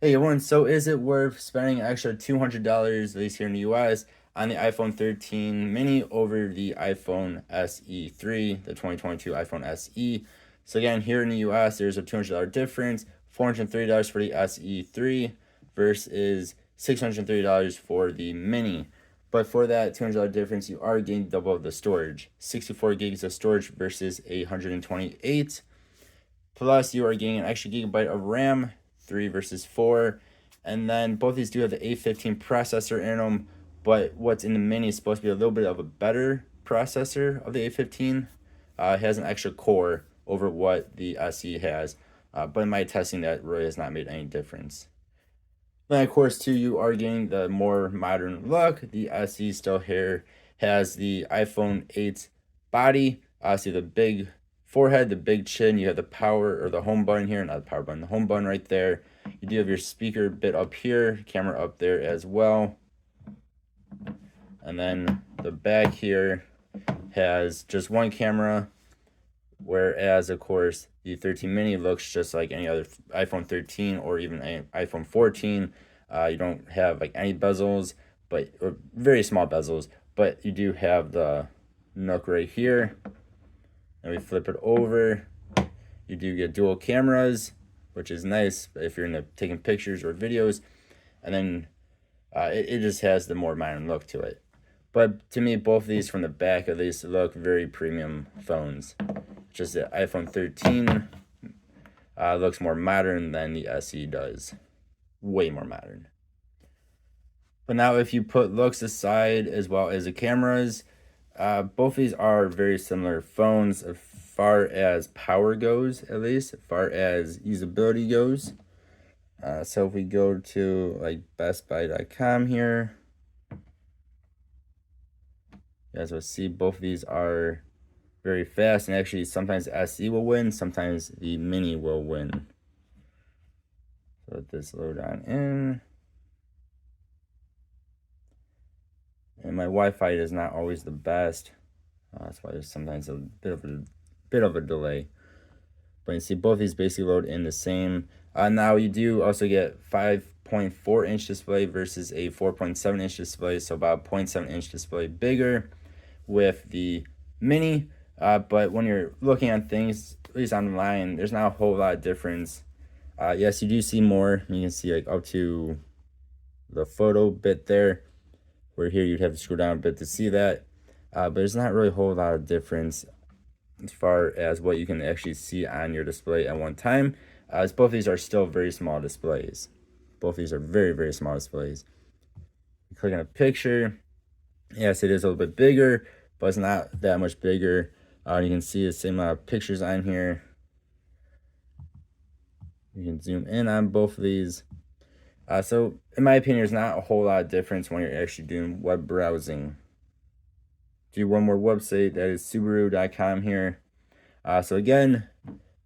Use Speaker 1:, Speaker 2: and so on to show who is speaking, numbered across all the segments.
Speaker 1: Hey everyone, so is it worth spending an extra $200, at least here in the US, on the iPhone 13 mini over the iPhone SE 3, the 2022 iPhone SE? So again, here in the US, there's a $200 difference, $430 for the SE 3 versus $630 for the mini. But for that $200 difference, you are getting double the storage, 64 gigs of storage versus 128. Plus, you are getting an extra gigabyte of RAM, 3 versus 4. And then both these do have the A15 processor in them, but what's in the mini is supposed to be a little bit of a better processor of the A15. It has an extra core over what the SE has, but in my testing, that really has not made any difference. Then, of course, too, you are getting the more modern look. The SE still here has the iPhone 8 body. See the big forehead, the big chin. You have the power or the home button here, not the power button, the home button right there. You do have your speaker bit up here, camera up there as well. And then the back here has just one camera, whereas, of course, the 13 mini looks just like any other iPhone 13 or even iPhone 14. You don't have like any bezels, but or very small bezels, but you do have the nook right here. And we flip it over. You do get dual cameras, which is nice if you're into taking pictures or videos. And then it just has the more modern look to it. But to me, both of these from the back at least look very premium phones. Just the iPhone 13 looks more modern than the SE does. Way more modern. But now if you put looks aside as well as the cameras, both these are very similar phones as far as power goes, at least, as far as usability goes. So if we go to like bestbuy.com here, you guys will see both of these are very fast, and actually sometimes the SE will win, sometimes the mini will win. So let this load on in. And my Wi-Fi is not always the best. That's why there's sometimes a bit of a delay. But you see both these basically load in the same. Now you do also get 5.4-inch display versus a 4.7-inch display, so about 0.7-inch display bigger with the mini. But when you're looking at things, at least online, there's not a whole lot of difference. Yes, you do see more. You can see like up to the photo bit there, where here you'd have to scroll down a bit to see that. But there's not really a whole lot of difference as far as what you can actually see on your display at one time, as both these are still very small displays. Both these are very, very small displays. You click on a picture. Yes, it is a little bit bigger, but it's not that much bigger. You can see the same amount of pictures on here. You can zoom in on both of these. So in my opinion, there's not a whole lot of difference when you're actually doing web browsing. Do one more website, that is Subaru.com here. So again,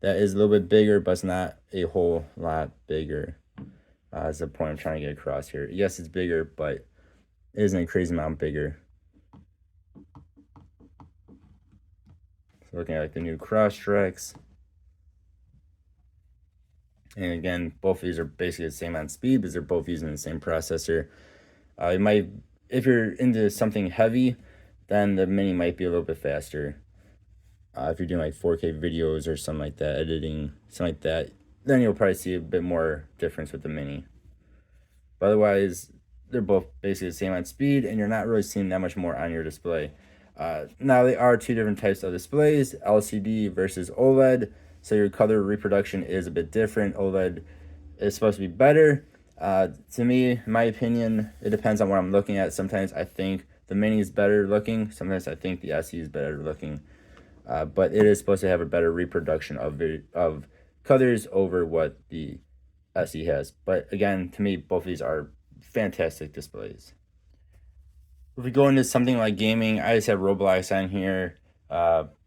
Speaker 1: that is a little bit bigger, but it's not a whole lot bigger. That's the point I'm trying to get across here. Yes, it's bigger, but it isn't a crazy amount bigger. So looking at like the new Crosstreks. And again, both of these are basically the same on speed because they're both using the same processor. You might, if you're into something heavy, then the mini might be a little bit faster. If you're doing like 4K videos or something like that, editing, something like that, then you'll probably see a bit more difference with the mini. But otherwise, they're both basically the same on speed, and you're not really seeing that much more on your display. Now, they are two different types of displays, LCD versus OLED, so your color reproduction is a bit different. OLED is supposed to be better. To me, in my opinion, it depends on what I'm looking at. Sometimes I think the mini is better looking. Sometimes I think the SE is better looking. But it is supposed to have a better reproduction of colors over what the SE has. But again, to me, both of these are fantastic displays. If we go into something like gaming, I just have Roblox on here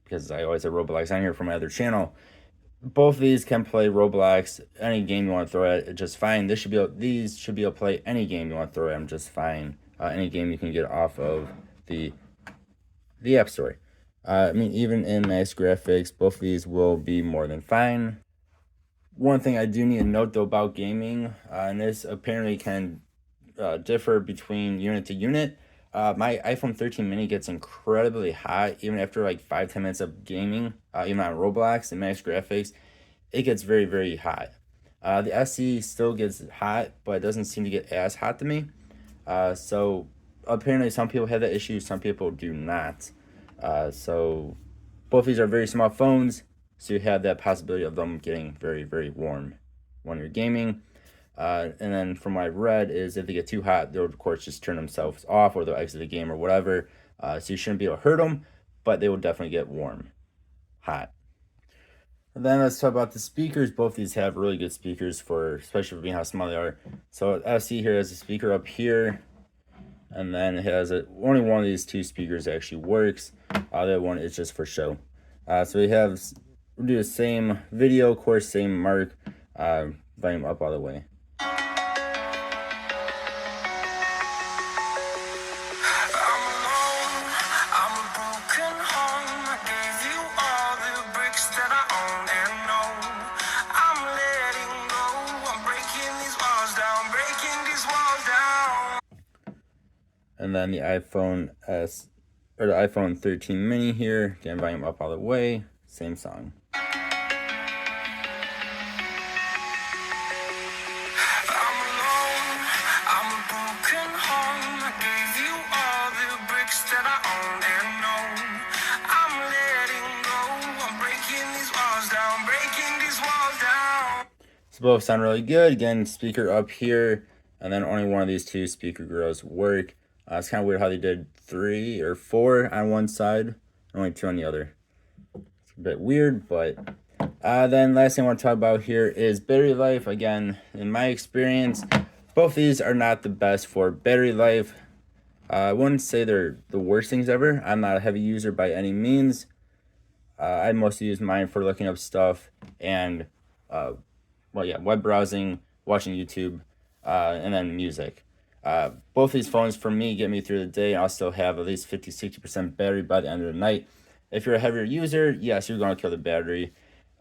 Speaker 1: because I always have Roblox on here for my other channel. Both of these can play Roblox, any game you want to throw at it, just fine. These should be able to play any game you want to throw at them just fine. Any game you can get off of the App Store. I mean, even in nice graphics, both of these will be more than fine. One thing I do need to note though about gaming, and this apparently can differ between unit to unit. My iPhone 13 mini gets incredibly hot even after like 5-10 minutes of gaming, even on Roblox and max graphics. It gets very, very hot. The SE still gets hot, but it doesn't seem to get as hot to me. So apparently, some people have that issue, some people do not. So both these are very small phones, so you have that possibility of them getting very, very warm when you're gaming. And then from what I read is if they get too hot, they'll of course just turn themselves off or they'll exit the game or whatever. So you shouldn't be able to hurt them, but they will definitely get warm, hot. And then let's talk about the speakers. Both these have really good speakers for, especially for being how small they are. So SE here has a speaker up here, and then it has only one of these two speakers actually works. The other one is just for show. So we do the same video, of course, same mark, volume up all the way. And then the iPhone S or the iPhone 13 mini here, again, volume up all the way, same song. So both sound really good. Again, speaker up here, and then only one of these two speaker grills work. It's kind of weird how they did 3 or 4 on one side, and only 2 on the other. It's a bit weird, but then last thing I want to talk about here is battery life. Again, in my experience, both these are not the best for battery life. I wouldn't say they're the worst things ever. I'm not a heavy user by any means. I mostly use mine for looking up stuff and web browsing, watching YouTube, and then music. Both these phones for me get me through the day. I'll still have at least 50-60% battery by the end of the night. If you're a heavier user, yes, you're going to kill the battery.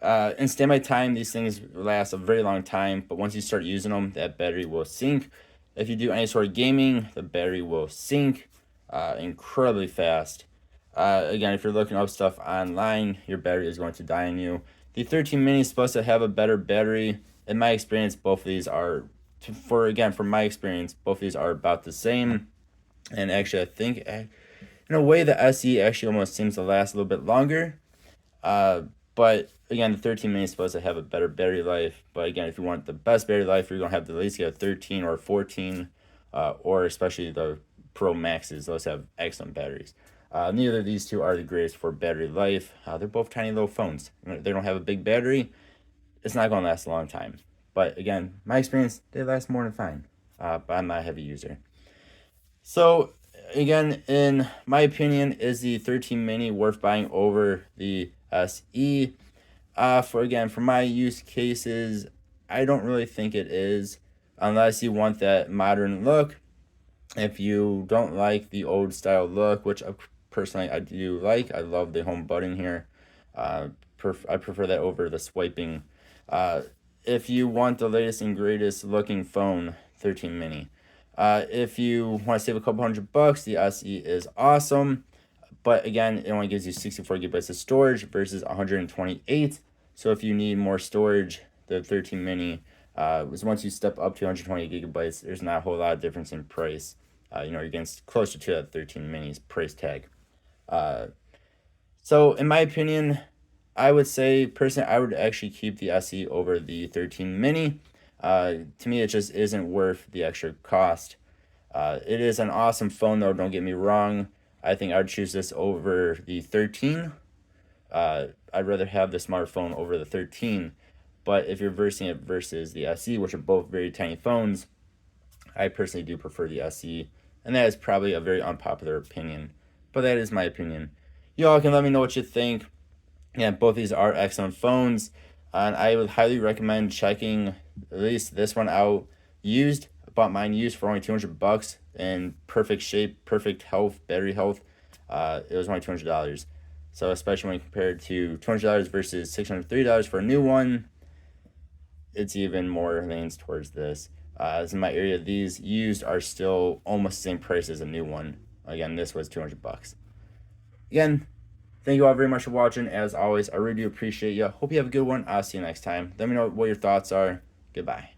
Speaker 1: In standby time, these things last a very long time, but once you start using them, that battery will sink. If you do any sort of gaming, the battery will sink incredibly fast. Again, if you're looking up stuff online, your battery is going to die on you. The 13 mini is supposed to have a better battery. In my experience, both of these are, from my experience, both of these are about the same. And actually, I think in a way, the SE actually almost seems to last a little bit longer. But again, the 13 mini is supposed to have a better battery life. But again, if you want the best battery life, you're going to have to at least get a 13 or 14, or especially the Pro Maxes. Those have excellent batteries. Neither of these two are the greatest for battery life. They're both tiny little phones. They don't have a big battery. It's not going to last a long time. But again, my experience, they last more than fine. But I'm not a heavy user. So again, in my opinion, is the 13 mini worth buying over the SE? For my use cases, I don't really think it is, unless you want that modern look. If you don't like the old style look, which personally I do like, I love the home button here. I prefer that over the swiping. If you want the latest and greatest looking phone, 13 mini. If you want to save a couple $100, the SE is awesome. But again, it only gives you 64 gigabytes of storage versus 128. So if you need more storage, the 13 mini, once you step up to 120 gigabytes, there's not a whole lot of difference in price. You're getting closer to that 13 mini's price tag. So in my opinion, I would say personally, I would actually keep the SE over the 13 mini. To me, it just isn't worth the extra cost. It is an awesome phone though, don't get me wrong. I think I would choose this over the 13. I'd rather have the smartphone over the 13. But if you're versing it versus the SE, which are both very tiny phones, I personally do prefer the SE. And that is probably a very unpopular opinion. But that is my opinion. You all can let me know what you think. Yeah, both these are excellent phones. And I would highly recommend checking at least this one out used. I bought mine used for only $200 in perfect shape, perfect health, battery health. It was only $200. So especially when compared to $200 versus $630 for a new one, it's even more leans towards this. As in my area, these used are still almost the same price as a new one. Again, this was 200 bucks. Again, thank you all very much for watching. As always, I really do appreciate you. Hope you have a good one. I'll see you next time. Let me know what your thoughts are. Goodbye.